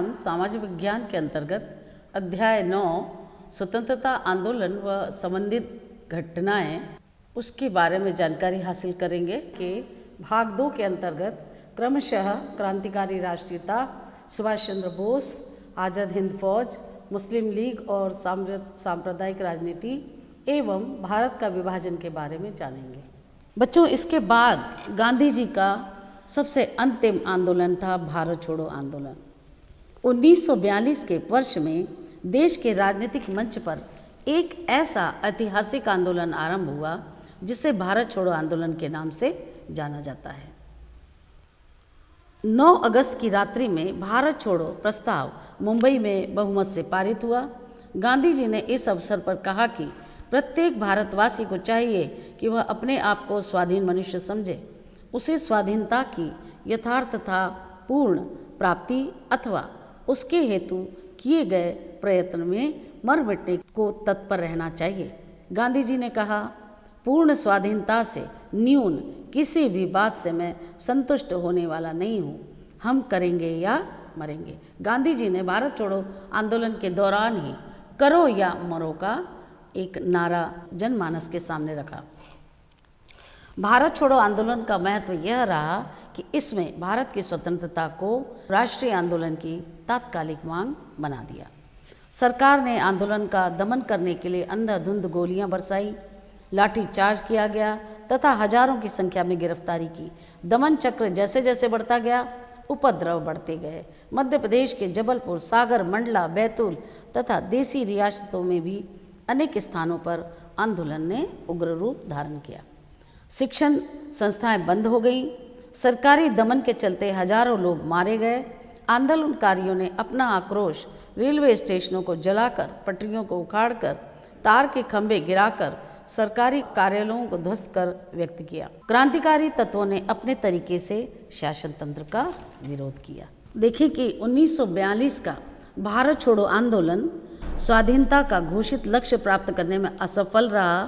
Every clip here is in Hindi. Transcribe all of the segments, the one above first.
हम सामाजिक विज्ञान के अंतर्गत अध्याय 9 स्वतंत्रता आंदोलन व संबंधित घटनाएं उसके बारे में जानकारी हासिल करेंगे कि भाग 2 के अंतर्गत क्रमशः क्रांतिकारी राष्ट्रीयता, सुभाष चंद्र बोस, आज़ाद हिंद फौज, मुस्लिम लीग और सांप्रदायिक राजनीति एवं भारत का विभाजन के बारे में जानेंगे। बच्चों, इसके बाद गांधी जी का सबसे अंतिम आंदोलन था भारत छोड़ो आंदोलन। 1942 के वर्ष में देश के राजनीतिक मंच पर एक ऐसा ऐतिहासिक आंदोलन आरंभ हुआ जिसे भारत छोड़ो आंदोलन के नाम से जाना जाता है। 9 अगस्त की रात्रि में भारत छोड़ो प्रस्ताव मुंबई में बहुमत से पारित हुआ। गांधी जी ने इस अवसर पर कहा कि प्रत्येक भारतवासी को चाहिए कि वह अपने आप को स्वाधीन मनुष्य समझे, उसे स्वाधीनता की यथार्थता पूर्ण प्राप्ति अथवा उसके हेतु किए गए प्रयत्न में मर मिटने को तत्पर रहना चाहिए। गांधी जी ने कहा, पूर्ण स्वाधीनता से न्यून किसी भी बात से मैं संतुष्ट होने वाला नहीं हूँ, हम करेंगे या मरेंगे। गांधी जी ने भारत छोड़ो आंदोलन के दौरान ही करो या मरो का एक नारा जनमानस के सामने रखा। भारत छोड़ो आंदोलन का महत्व यह रहा कि इसमें भारत की स्वतंत्रता को राष्ट्रीय आंदोलन की तात्कालिक मांग बना दिया। सरकार ने आंदोलन का दमन करने के लिए अंधाधुंध गोलियां बरसाई, लाठी चार्ज किया गया तथा हजारों की संख्या में गिरफ्तारी की। दमन चक्र जैसे जैसे बढ़ता गया, उपद्रव बढ़ते गए। मध्य प्रदेश के जबलपुर, सागर, मंडला, बैतूल तथा देसी रियासतों में भी अनेक स्थानों पर आंदोलन ने उग्र रूप धारण किया। शिक्षण संस्थाएं बंद हो गईं। सरकारी दमन के चलते हजारों लोग मारे गए। आंदोलनकारियों ने अपना आक्रोश रेलवे स्टेशनों को जलाकर, पटरियों को उखाड़कर, तार के खंभे गिराकर, सरकारी कार्यालयों को ध्वस्त कर व्यक्त किया। क्रांतिकारी तत्वों ने अपने तरीके से शासन तंत्र का विरोध किया। देखिए कि 1942 का भारत छोड़ो आंदोलन स्वाधीनता का घोषित लक्ष्य प्राप्त करने में असफल रहा,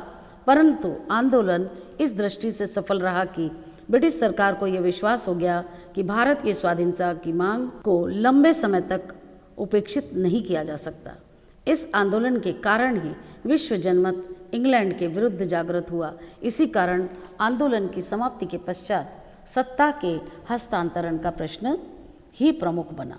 परंतु आंदोलन इस दृष्टि से सफल रहा कि ब्रिटिश सरकार को यह विश्वास हो गया कि भारत की स्वाधीनता की मांग को लंबे समय तक उपेक्षित नहीं किया जा सकता। इस आंदोलन के कारण ही विश्व जनमत इंग्लैंड के विरुद्ध जागृत हुआ। इसी कारण आंदोलन की समाप्ति के पश्चात सत्ता के हस्तांतरण का प्रश्न ही प्रमुख बना।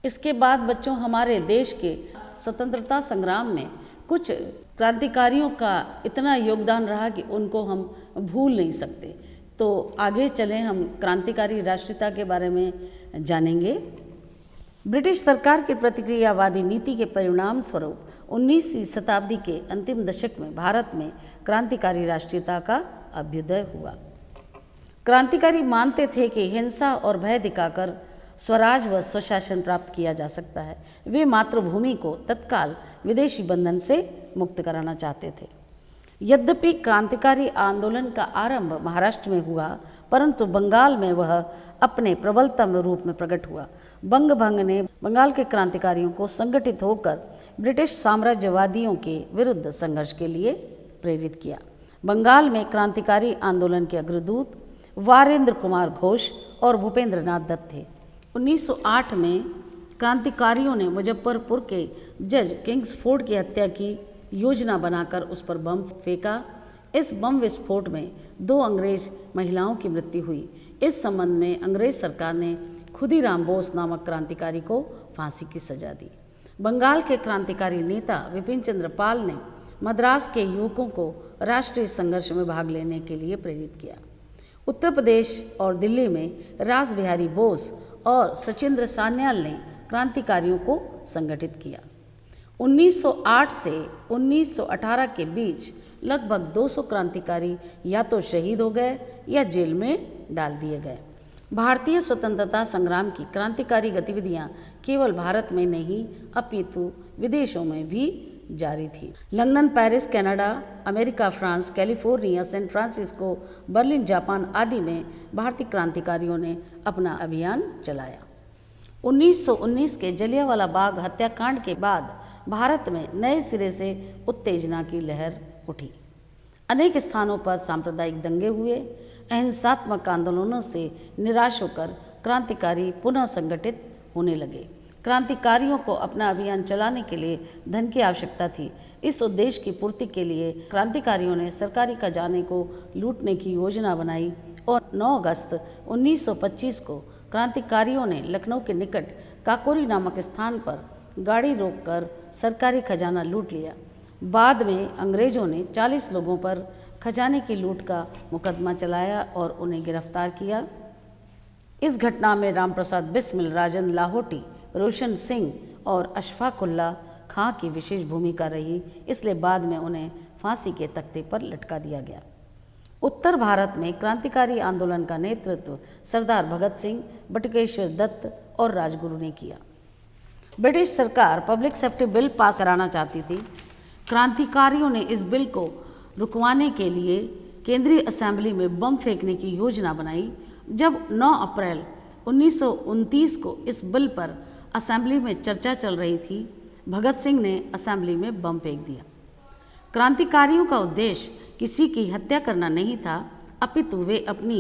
इसके बाद बच्चों, हमारे देश के स्वतंत्रता संग्राम में कुछ क्रांतिकारियों का इतना योगदान रहा कि उनको हम भूल नहीं सकते। तो आगे चलें, हम क्रांतिकारी राष्ट्रीयता के बारे में जानेंगे। ब्रिटिश सरकार की प्रतिक्रियावादी नीति के परिणाम स्वरूप 19वीं शताब्दी के अंतिम दशक में भारत में क्रांतिकारी राष्ट्रीयता का अभ्युदय हुआ। क्रांतिकारी मानते थे कि हिंसा और भय दिखाकर स्वराज व स्वशासन प्राप्त किया जा सकता है। वे मातृभूमि को तत्काल विदेशी बंधन से मुक्त कराना चाहते थे। यद्यपि क्रांतिकारी आंदोलन का आरंभ महाराष्ट्र में हुआ, परंतु बंगाल में वह अपने प्रबलतम रूप में प्रकट हुआ। बंग भंग ने बंगाल के क्रांतिकारियों को संगठित होकर ब्रिटिश साम्राज्यवादियों के विरुद्ध संघर्ष के लिए प्रेरित किया। बंगाल में क्रांतिकारी आंदोलन के अग्रदूत वारेंद्र कुमार घोष और भूपेंद्र नाथ दत्त थे। 1908 में क्रांतिकारियों ने मुजफ्फरपुर के जज किंग्सफोर्ड की हत्या की योजना बनाकर उस पर बम फेंका। इस बम विस्फोट में 2 अंग्रेज महिलाओं की मृत्यु हुई। इस संबंध में अंग्रेज सरकार ने खुदीराम बोस नामक क्रांतिकारी को फांसी की सजा दी। बंगाल के क्रांतिकारी नेता विपिन चंद्र पाल ने मद्रास के युवकों को राष्ट्रीय संघर्ष में भाग लेने के लिए प्रेरित किया। उत्तर प्रदेश और दिल्ली में रास बिहारी बोस और सचिंद्र सान्याल ने क्रांतिकारियों को संगठित किया। 1908 से 1918 के बीच लगभग 200 क्रांतिकारी या तो शहीद हो गए या जेल में डाल दिए गए। भारतीय स्वतंत्रता संग्राम की क्रांतिकारी गतिविधियां केवल भारत में नहीं अपितु विदेशों में भी जारी थी। London, Paris, Canada, America, France, California, San Francisco, Berlin, Japan आदि में भारतीय क्रांतिकारियों ने अपना अभियान चलाया। 1919 के जलियांवाला बाग हत्याकांड के बाद भारत में नए सिरे से उत्तेजना की लहर उठी। अनेक स्थानों पर सांप्रदायिक दंगे हुए। अहिंसात्मक आंदोलनों से निराश होकर क्रांतिकारी पुनः संगठित होने लगे। क्रांतिकारियों को अपना अभियान चलाने के लिए धन की आवश्यकता थी। इस उद्देश्य की पूर्ति के लिए क्रांतिकारियों ने सरकारी खजाने को लूटने की योजना बनाई और 9 अगस्त 1925 को क्रांतिकारियों ने लखनऊ के निकट काकोरी नामक स्थान पर गाड़ी रोककर सरकारी खजाना लूट लिया। बाद में अंग्रेजों ने 40 लोगों पर खजाने की लूट का मुकदमा चलाया और उन्हें गिरफ्तार किया। इस घटना में रामप्रसाद बिस्मिल, राजेंद्र लाहौटी, रोशन सिंह और अशफाकुल्ला खां की विशेष भूमिका रही, इसलिए बाद में उन्हें फांसी के तख्ते पर लटका दिया गया। उत्तर भारत में क्रांतिकारी आंदोलन का नेतृत्व सरदार भगत सिंह, बटुकेश्वर दत्त और राजगुरु ने किया। ब्रिटिश सरकार पब्लिक सेफ्टी बिल पास कराना चाहती थी। क्रांतिकारियों ने इस बिल को रुकवाने के लिए केंद्रीय असेंबली में बम फेंकने की योजना बनाई। जब 9 अप्रैल 1929 को इस बिल पर असेंबली में चर्चा चल रही थी, भगत सिंह ने असेंबली में बम फेंक दिया। क्रांतिकारियों का उद्देश्य किसी की हत्या करना नहीं था, अपितु वे अपनी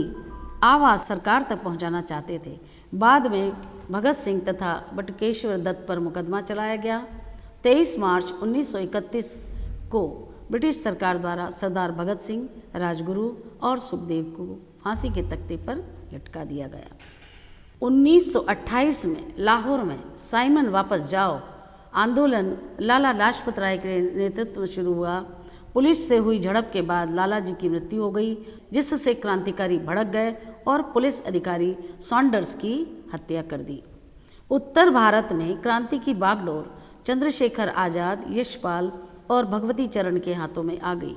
आवाज़ सरकार तक पहुंचाना चाहते थे। बाद में भगत सिंह तथा बटुकेश्वर दत्त पर मुकदमा चलाया गया। 23 मार्च 1931 को ब्रिटिश सरकार द्वारा सरदार भगत सिंह, राजगुरु और सुखदेव को फांसी के तख्ते पर लटका दिया गया। 1928 में लाहौर में साइमन वापस जाओ आंदोलन लाला लाजपत राय के नेतृत्व में शुरू हुआ। पुलिस से हुई झड़प के बाद लाला जी की मृत्यु हो गई, जिससे क्रांतिकारी भड़क गए और पुलिस अधिकारी सॉन्डर्स की हत्या कर दी। उत्तर भारत में क्रांति की बागडोर चंद्रशेखर आज़ाद, यशपाल और भगवती चरण के हाथों में आ गई।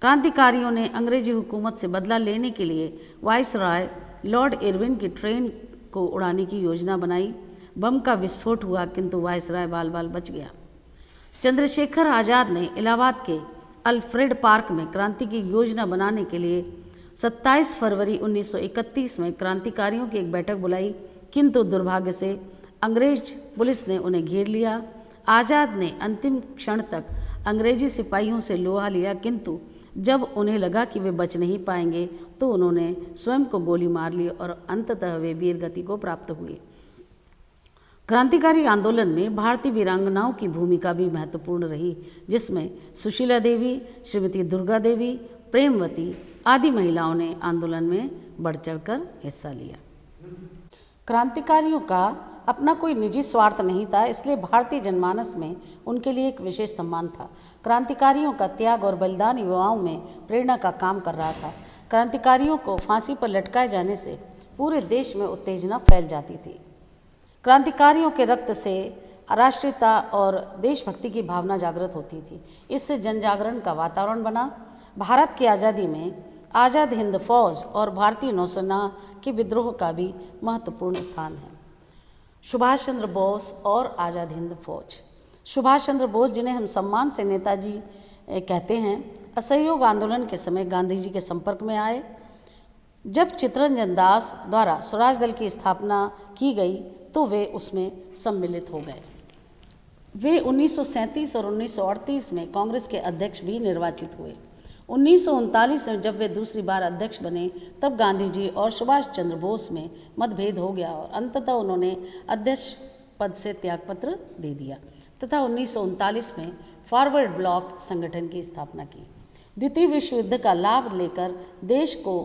क्रांतिकारियों ने अंग्रेजी हुकूमत से बदला लेने के लिए वाइसराय लॉर्ड इरविन की ट्रेन को उड़ाने की योजना बनाई। बम का विस्फोट हुआ, किंतु वाइसराय बाल बाल बच गया। चंद्रशेखर आज़ाद ने इलाहाबाद के अल्फ्रेड पार्क में क्रांति की योजना बनाने के लिए 27 फरवरी 1931 में क्रांतिकारियों की एक बैठक बुलाई, किंतु दुर्भाग्य से अंग्रेज पुलिस ने उन्हें घेर लिया। आज़ाद ने अंतिम क्षण तक अंग्रेजी सिपाहियों से लोहा लिया, किंतु जब उन्हें लगा कि वे बच नहीं पाएंगे तो उन्होंने स्वयं को गोली मार ली और अंततः वे वीर गति को प्राप्त हुए। क्रांतिकारी आंदोलन में भारतीय वीरांगनाओं की भूमिका भी महत्वपूर्ण रही, जिसमें सुशीला देवी, श्रीमती दुर्गा देवी, प्रेमवती आदि महिलाओं ने आंदोलन में बढ़ चढ़कर हिस्सा लिया। क्रांतिकारियों का अपना कोई निजी स्वार्थ नहीं था, इसलिए भारतीय जनमानस में उनके लिए एक विशेष सम्मान था। क्रांतिकारियों का त्याग और बलिदान युवाओं में प्रेरणा का काम कर रहा था। क्रांतिकारियों को फांसी पर लटकाए जाने से पूरे देश में उत्तेजना फैल जाती थी। क्रांतिकारियों के रक्त से राष्ट्रीयता और देशभक्ति की भावना जागृत होती थी। इससे जन जागरण का वातावरण बना। भारत की आज़ादी में आज़ाद हिंद फौज और भारतीय नौसेना के विद्रोह का भी महत्वपूर्ण स्थान है। सुभाष चंद्र बोस और आज़ाद हिंद फौज। सुभाष चंद्र बोस, जिन्हें हम सम्मान से नेताजी कहते हैं, असहयोग आंदोलन के समय गांधी जी के संपर्क में आए। जब चित्तरंजन दास द्वारा स्वराज दल की स्थापना की गई तो वे उसमें सम्मिलित हो गए। वे 1937 और 1938 में कांग्रेस के अध्यक्ष भी निर्वाचित हुए। 1939 में जब वे दूसरी बार अध्यक्ष बने तब गांधी जी और सुभाष चंद्र बोस में मतभेद हो गया और अंततः उन्होंने अध्यक्ष पद से त्यागपत्र दे दिया तथा 1939 में फॉरवर्ड ब्लॉक संगठन की स्थापना की। द्वितीय विश्व युद्ध का लाभ लेकर देश को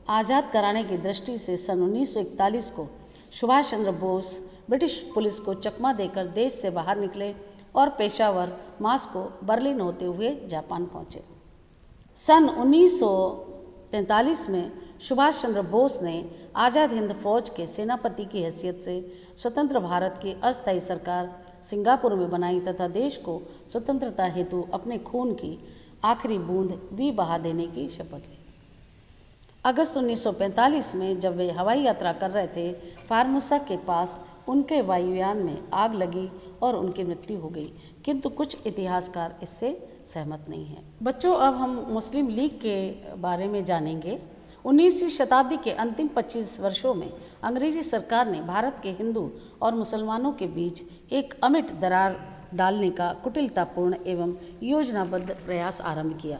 आज़ाद कराने की दृष्टि से सन 1941 को सुभाष चंद्र बोस ब्रिटिश पुलिस को चकमा देकर देश से बाहर निकले और पेशावर, मास्को, बर्लिन होते हुए जापान पहुँचे। सन 1943 में सुभाष चंद्र बोस ने आज़ाद हिंद फौज के सेनापति की हैसियत से स्वतंत्र भारत की अस्थायी सरकार सिंगापुर में बनाई तथा देश को स्वतंत्रता हेतु अपने खून की आखिरी बूंद भी बहा देने की शपथ ली। अगस्त 1945 में जब वे हवाई यात्रा कर रहे थे, फार्मूसा के पास उनके वायुयान में आग लगी और उनकी मृत्यु हो गई, किंतु कुछ इतिहासकार इससे सहमत नहीं हैं। बच्चों, अब हम मुस्लिम लीग के बारे में जानेंगे। 19वीं शताब्दी के अंतिम 25 वर्षों में अंग्रेजी सरकार ने भारत के हिंदू और मुसलमानों के बीच एक अमिट दरार डालने का कुटिलतापूर्ण एवं योजनाबद्ध प्रयास आरंभ किया।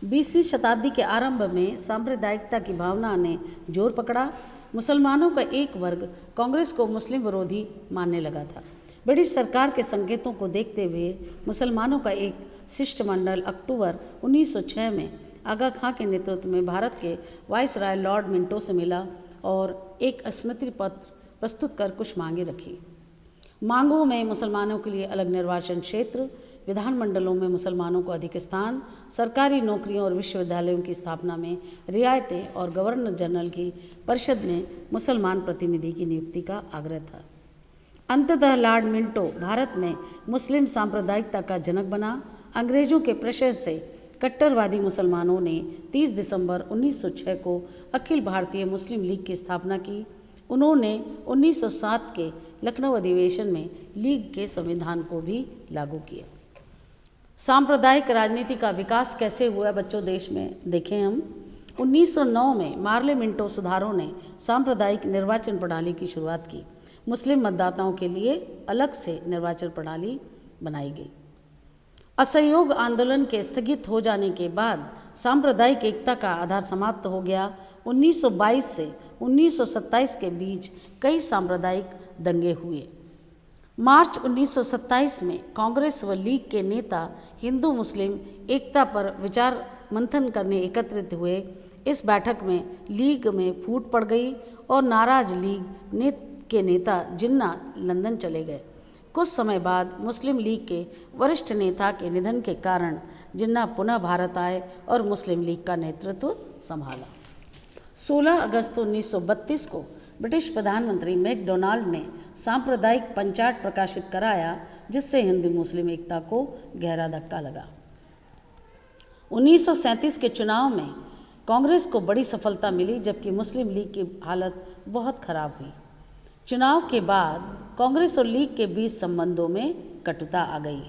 20वीं शताब्दी के आरंभ में सांप्रदायिकता की भावना ने जोर पकड़ा। मुसलमानों का एक वर्ग कांग्रेस को मुस्लिम विरोधी मानने लगा था। ब्रिटिश सरकार के संकेतों को देखते हुए मुसलमानों का एक शिष्टमंडल अक्टूबर 1906 में आगा खां के नेतृत्व में भारत के वाइसराय लॉर्ड मिंटो से मिला और एक स्मृति पत्र प्रस्तुत कर कुछ मांगे रखी। मांगों में मुसलमानों के लिए अलग निर्वाचन क्षेत्र, विधानमंडलों में मुसलमानों को अधिक स्थान, सरकारी नौकरियों और विश्वविद्यालयों की स्थापना में रियायतें और गवर्नर जनरल की परिषद में मुसलमान प्रतिनिधि की नियुक्ति का आग्रह था। अंततः लॉर्ड मिंटो भारत में मुस्लिम सांप्रदायिकता का जनक बना। अंग्रेजों के प्रेशर से कट्टरवादी मुसलमानों ने 30 दिसंबर 1906 को अखिल भारतीय मुस्लिम लीग की स्थापना की। उन्होंने 1907 के लखनऊ अधिवेशन में लीग के संविधान को भी लागू किया। सांप्रदायिक राजनीति का विकास कैसे हुआ बच्चों देश में, देखें हम। 1909 में मार्ले मिंटो सुधारों ने सांप्रदायिक निर्वाचन प्रणाली की शुरुआत की। मुस्लिम मतदाताओं के लिए अलग से निर्वाचन प्रणाली बनाई गई। असहयोग आंदोलन के स्थगित हो जाने के बाद सांप्रदायिक एकता का आधार समाप्त हो गया। 1922 से 1927 के बीच कई सांप्रदायिक दंगे हुए। मार्च 1927 में कांग्रेस व लीग के नेता हिंदू मुस्लिम एकता पर विचार मंथन करने एकत्रित हुए। इस बैठक में लीग में फूट पड़ गई और नाराज लीग के नेता जिन्ना लंदन चले गए। कुछ समय बाद मुस्लिम लीग के वरिष्ठ नेता के निधन के कारण जिन्ना पुनः भारत आए और मुस्लिम लीग का नेतृत्व संभाला। 16 अगस्त 1932 को ब्रिटिश प्रधानमंत्री मैकडोनाल्ड ने सांप्रदायिक पंचाट प्रकाशित कराया, जिससे हिंदू मुस्लिम एकता को गहरा धक्का लगा। 1937 के चुनाव में कांग्रेस को बड़ी सफलता मिली, जबकि मुस्लिम लीग की हालत बहुत खराब हुई। चुनाव के बाद कांग्रेस और लीग के बीच संबंधों में कटुता आ गई।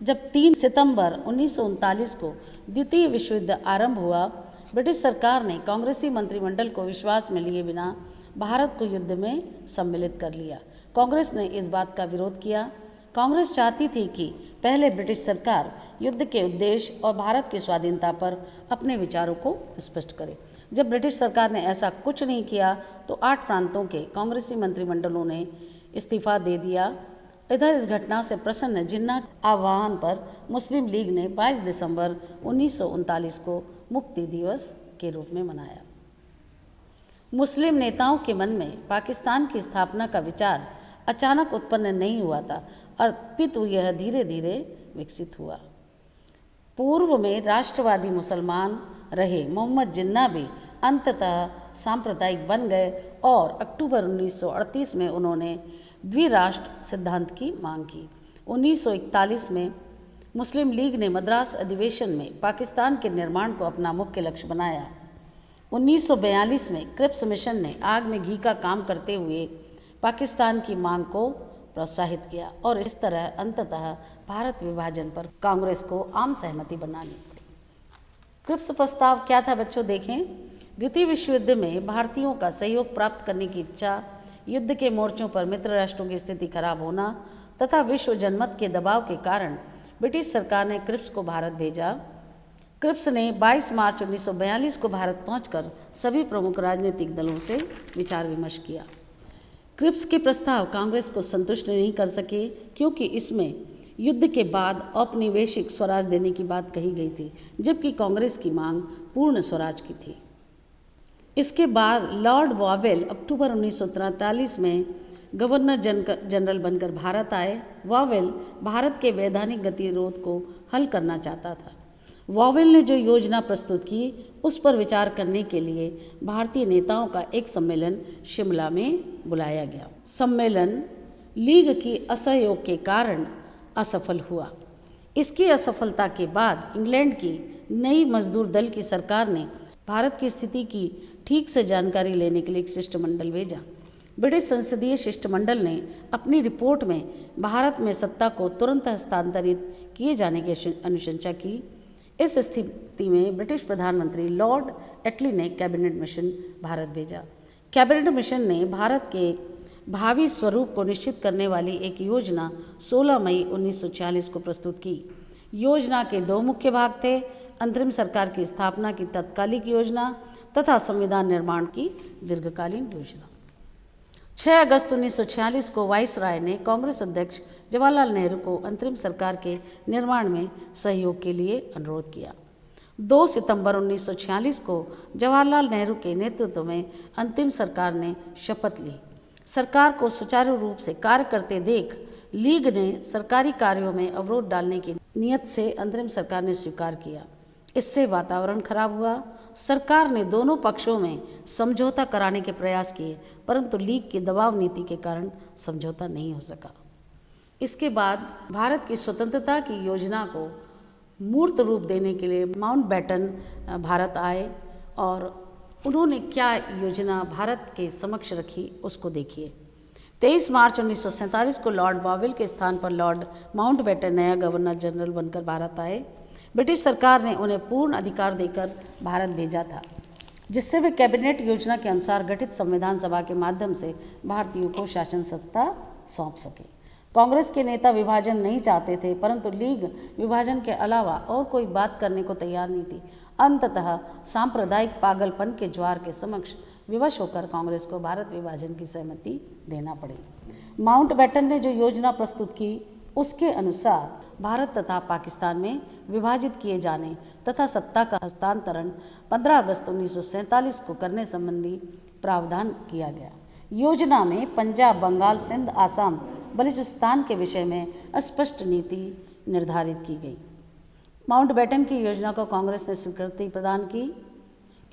जब 3 सितंबर 1939 को द्वितीय विश्व युद्ध आरंभ हुआ, ब्रिटिश सरकार ने कांग्रेसी मंत्रिमंडल को विश्वास में लिए बिना भारत को युद्ध में सम्मिलित कर लिया। कांग्रेस ने इस बात का विरोध किया। कांग्रेस चाहती थी कि पहले ब्रिटिश सरकार युद्ध के उद्देश्य और भारत की स्वाधीनता पर अपने विचारों को स्पष्ट करे। जब ब्रिटिश सरकार ने ऐसा कुछ नहीं किया तो 8 प्रांतों के कांग्रेसी मंत्रिमंडलों ने इस्तीफा दे दिया। इधर इस घटना से प्रसन्न जिन्ना आह्वान पर मुस्लिम लीग ने 22 दिसंबर 1939 को मुक्ति दिवस के रूप में मनाया। मुस्लिम नेताओं के मन में पाकिस्तान की स्थापना का विचार अचानक उत्पन्न नहीं हुआ था, अपितु यह धीरे धीरे विकसित हुआ। पूर्व में राष्ट्रवादी मुसलमान रहे मोहम्मद जिन्ना भी अंततः सांप्रदायिक बन गए और अक्टूबर 1938 में उन्होंने द्विराष्ट्र सिद्धांत की मांग की। 1941 में मुस्लिम लीग ने मद्रास अधिवेशन में पाकिस्तान के निर्माण को अपना मुख्य लक्ष्य बनाया। 1942 में क्रिप्स मिशन ने आग में घी का काम करते हुए पाकिस्तान की मांग को प्रोत्साहित किया और इस तरह अंततः भारत विभाजन पर कांग्रेस को आम सहमति बनानी पड़ी। क्रिप्स प्रस्ताव क्या था बच्चों, देखें। द्वितीय विश्व युद्ध में भारतीयों का सहयोग प्राप्त करने की इच्छा, युद्ध के मोर्चों पर मित्र राष्ट्रों की स्थिति खराब होना तथा विश्व जनमत के दबाव के कारण ब्रिटिश सरकार ने क्रिप्स को भारत भेजा। क्रिप्स ने 22 मार्च 1942 को भारत पहुंचकर सभी प्रमुख राजनीतिक दलों से विचार विमर्श किया। क्रिप्स के प्रस्ताव कांग्रेस को संतुष्ट नहीं कर सके, क्योंकि इसमें युद्ध के बाद औपनिवेशिक स्वराज देने की बात कही गई थी, जबकि कांग्रेस की मांग पूर्ण स्वराज की थी। इसके बाद लॉर्ड वावेल अक्टूबर 1943 में गवर्नर जनरल बनकर भारत आए। वावेल भारत के वैधानिक गतिरोध को हल करना चाहता था। वावेल ने जो योजना प्रस्तुत की उस पर विचार करने के लिए भारतीय नेताओं का एक सम्मेलन शिमला में बुलाया गया। सम्मेलन लीग की असहयोग के कारण असफल हुआ। इसकी असफलता के बाद इंग्लैंड की नई मजदूर दल की सरकार ने भारत की स्थिति की ठीक से जानकारी लेने के लिए एक शिष्टमंडल भेजा। ब्रिटिश संसदीय शिष्टमंडल ने अपनी रिपोर्ट में भारत में सत्ता को तुरंत हस्तांतरित किए जाने की अनुशंसा की। इस स्थिति में ब्रिटिश प्रधानमंत्री लॉर्ड एटली ने कैबिनेट मिशन भारत भेजा। कैबिनेट मिशन ने भारत के भावी स्वरूप को निश्चित करने वाली एक योजना 16 मई 1946 को प्रस्तुत की। योजना के 2 मुख्य भाग थे। अंतरिम सरकार की स्थापना की तत्कालिक योजना तथा संविधान निर्माण की दीर्घकालीन योजना। 6 अगस्त 1946 को वाइसराय ने कांग्रेस अध्यक्ष जवाहरलाल नेहरू को अंतरिम सरकार के निर्माण में सहयोग के लिए अनुरोध किया। 2 सितंबर 1946 को जवाहरलाल नेहरू के नेतृत्व में अंतिम सरकार ने शपथ ली। सरकार को सुचारू रूप से कार्य करते देख लीग ने सरकारी कार्यों में अवरोध डालने की नियत से अंतरिम सरकार ने स्वीकार किया। इससे वातावरण खराब हुआ। सरकार ने दोनों पक्षों में समझौता कराने के प्रयास किए, परंतु लीग की दबाव नीति के कारण समझौता नहीं हो सका। इसके बाद भारत की स्वतंत्रता की योजना को मूर्त रूप देने के लिए माउंटबेटन भारत आए और उन्होंने क्या योजना भारत के समक्ष रखी उसको देखिए। 23 मार्च 1947 को लॉर्ड बॉवेल के स्थान पर लॉर्ड माउंटबेटन नया गवर्नर जनरल बनकर भारत आए। ब्रिटिश सरकार ने उन्हें पूर्ण अधिकार देकर भारत भेजा था, जिससे वे कैबिनेट योजना के अनुसार गठित संविधान सभा के माध्यम से भारतीयों को शासन सत्ता सौंप सके। कांग्रेस के नेता विभाजन नहीं चाहते थे, परंतु लीग विभाजन के अलावा और कोई बात करने को तैयार नहीं थी। अंततः सांप्रदायिक पागलपन के ज्वार के समक्ष विवश होकर कांग्रेस को भारत विभाजन की सहमति देना पड़ी। माउंटबेटन ने जो योजना प्रस्तुत की उसके अनुसार भारत तथा पाकिस्तान में विभाजित किए जाने तथा सत्ता का हस्तांतरण 15 अगस्त 1947 को करने संबंधी प्रावधान किया गया। योजना में पंजाब, बंगाल, सिंध, आसाम, बलूचिस्तान के विषय में स्पष्ट नीति निर्धारित की गई। माउंटबेटन की योजना को कांग्रेस ने स्वीकृति प्रदान की।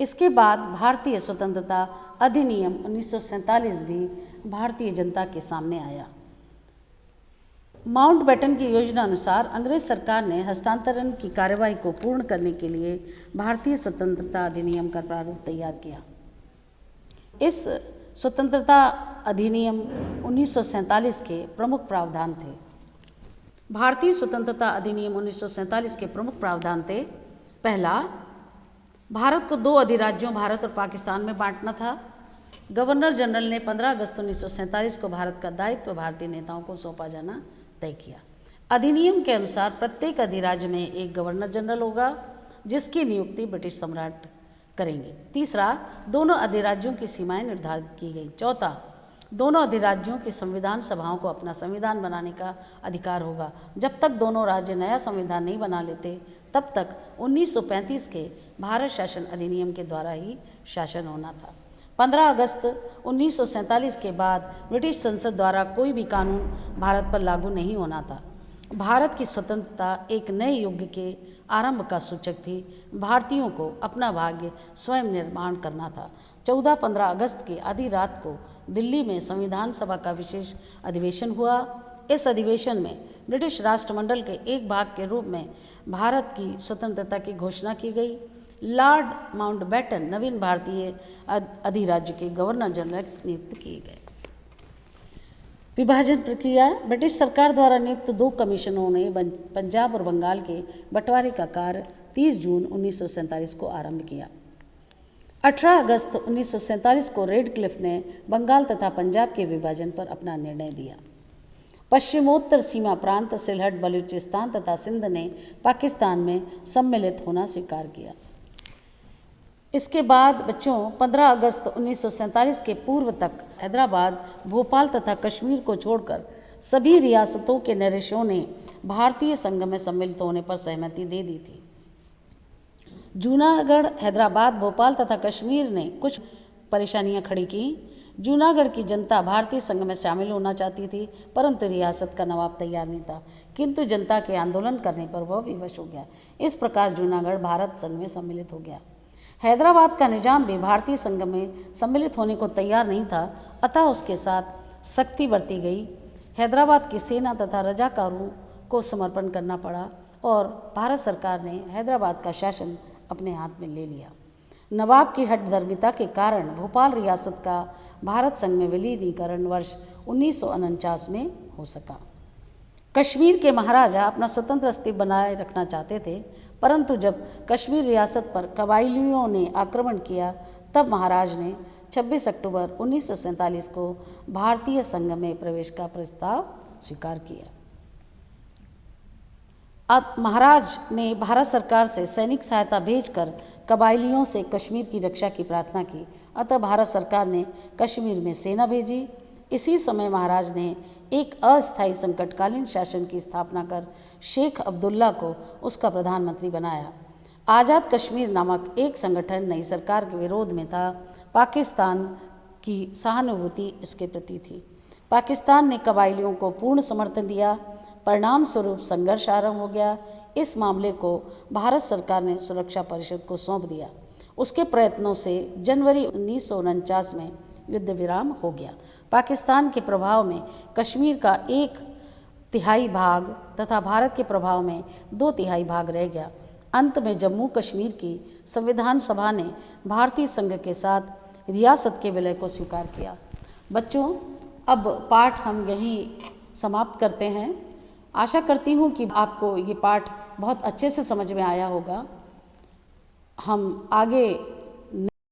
इसके बाद भारतीय स्वतंत्रता अधिनियम 1947 भी भारतीय जनता के सामने आया। माउंटबेटन की योजना अनुसार अंग्रेज सरकार ने हस्तांतरण की कार्यवाही को पूर्ण करने के लिए भारतीय स्वतंत्रता अधिनियम का प्रारूप तैयार किया। इस स्वतंत्रता अधिनियम 1947 के प्रमुख प्रावधान थे। भारतीय स्वतंत्रता अधिनियम 1947 के प्रमुख प्रावधान थे: पहला, भारत को 2 अधिराज्यों भारत और पाकिस्तान में बांटना था। गवर्नर जनरल ने 15 अगस्त 1947 को भारत का दायित्व भारतीय नेताओं को सौंपा जाना तय किया। अधिनियम के अनुसार प्रत्येक अधिराज्य में एक गवर्नर जनरल होगा, जिसकी नियुक्ति ब्रिटिश सम्राट करेंगे। तीसरा, दोनों अधिराज्यों की सीमाएं निर्धारित की गई। चौथा, दोनों अधिराज्यों की संविधान सभाओं को अपना संविधान बनाने का अधिकार होगा। जब तक दोनों राज्य नया संविधान नहीं बना लेते, तब तक 1935 के भारत शासन अधिनियम के द्वारा ही शासन होना था। 15 अगस्त 1947 के बाद ब्रिटिश संसद द्वारा कोई भी कानून भारत पर लागू नहीं होना था। भारत की स्वतंत्रता एक नए युग के आरंभ का सूचक थी। भारतीयों को अपना भाग्य स्वयं निर्माण करना था। 14-15 अगस्त की आधी रात को दिल्ली में संविधान सभा का विशेष अधिवेशन हुआ। इस अधिवेशन में ब्रिटिश राष्ट्रमंडल के एक भाग के रूप में भारत की स्वतंत्रता की घोषणा की गई। लॉर्ड माउंटबेटन नवीन भारतीय अधिराज्य के गवर्नर जनरल नियुक्त किए गए। विभाजन प्रक्रिया: ब्रिटिश सरकार द्वारा नियुक्त 2 कमीशनों ने पंजाब और बंगाल के बंटवारे का कार्य 30 जून 1947 को आरंभ किया। 18 अगस्त 1947 को रेडक्लिफ ने बंगाल तथा पंजाब के विभाजन पर अपना निर्णय दिया। पश्चिमोत्तर सीमा प्रांत सिलहट, बलूचिस्तान तथा सिंध ने पाकिस्तान में सम्मिलित होना स्वीकार किया। इसके बाद बच्चों 15 अगस्त 1947 के पूर्व तक हैदराबाद, भोपाल तथा कश्मीर को छोड़कर सभी रियासतों के नरेशों ने भारतीय संघ में सम्मिलित होने पर सहमति दे दी थी। जूनागढ़, हैदराबाद, भोपाल तथा कश्मीर ने कुछ परेशानियां खड़ी की। जूनागढ़ की जनता भारतीय संघ में शामिल होना चाहती थी, परंतु रियासत का नवाब तैयार नहीं था, किंतु जनता के आंदोलन करने पर वह विवश हो गया। इस प्रकार जूनागढ़ भारत संघ में सम्मिलित हो गया। हैदराबाद का निजाम भी भारतीय संघ में सम्मिलित होने को तैयार नहीं था, अतः उसके साथ सख्ती बरती गई। हैदराबाद की सेना तथा रजाकारों को समर्पण करना पड़ा और भारत सरकार ने हैदराबाद का शासन अपने हाथ में ले लिया। नवाब की हठधर्मिता के कारण भोपाल रियासत का भारत संघ में विलीनीकरण वर्ष 1949 में हो सका। कश्मीर के महाराजा अपना स्वतंत्र अस्तित्व बनाए रखना चाहते थे, परंतु जब कश्मीर रियासत पर कबायलियों ने आक्रमण किया, तब महाराज ने 26 अक्टूबर 1947 को भारतीय संघ में प्रवेश का प्रस्ताव स्वीकार किया। अब महाराज ने भारत सरकार से सैनिक सहायता भेजकर कबायलियों से कश्मीर की रक्षा की प्रार्थना की। अतः भारत सरकार ने कश्मीर में सेना भेजी। इसी समय महाराज ने एक अस्थायी संकटकालीन शासन की स्थापना कर शेख अब्दुल्ला को उसका प्रधानमंत्री बनाया। आज़ाद कश्मीर नामक एक संगठन नई सरकार के विरोध में था। पाकिस्तान की सहानुभूति इसके प्रति थी। पाकिस्तान ने कबायलियों को पूर्ण समर्थन दिया। परिणाम स्वरूप संघर्ष आरंभ हो गया। इस मामले को भारत सरकार ने सुरक्षा परिषद को सौंप दिया। उसके प्रयत्नों से जनवरी 1949 में युद्ध विराम हो गया। पाकिस्तान के प्रभाव में कश्मीर का 1/3 भाग तथा भारत के प्रभाव में 2/3 भाग रह गया। अंत में जम्मू कश्मीर की संविधान सभा ने भारतीय संघ के साथ रियासत के विलय को स्वीकार किया। बच्चों, अब पाठ हम यहीं समाप्त करते हैं। आशा करती हूँ कि आपको ये पाठ बहुत अच्छे से समझ में आया होगा। हम आगे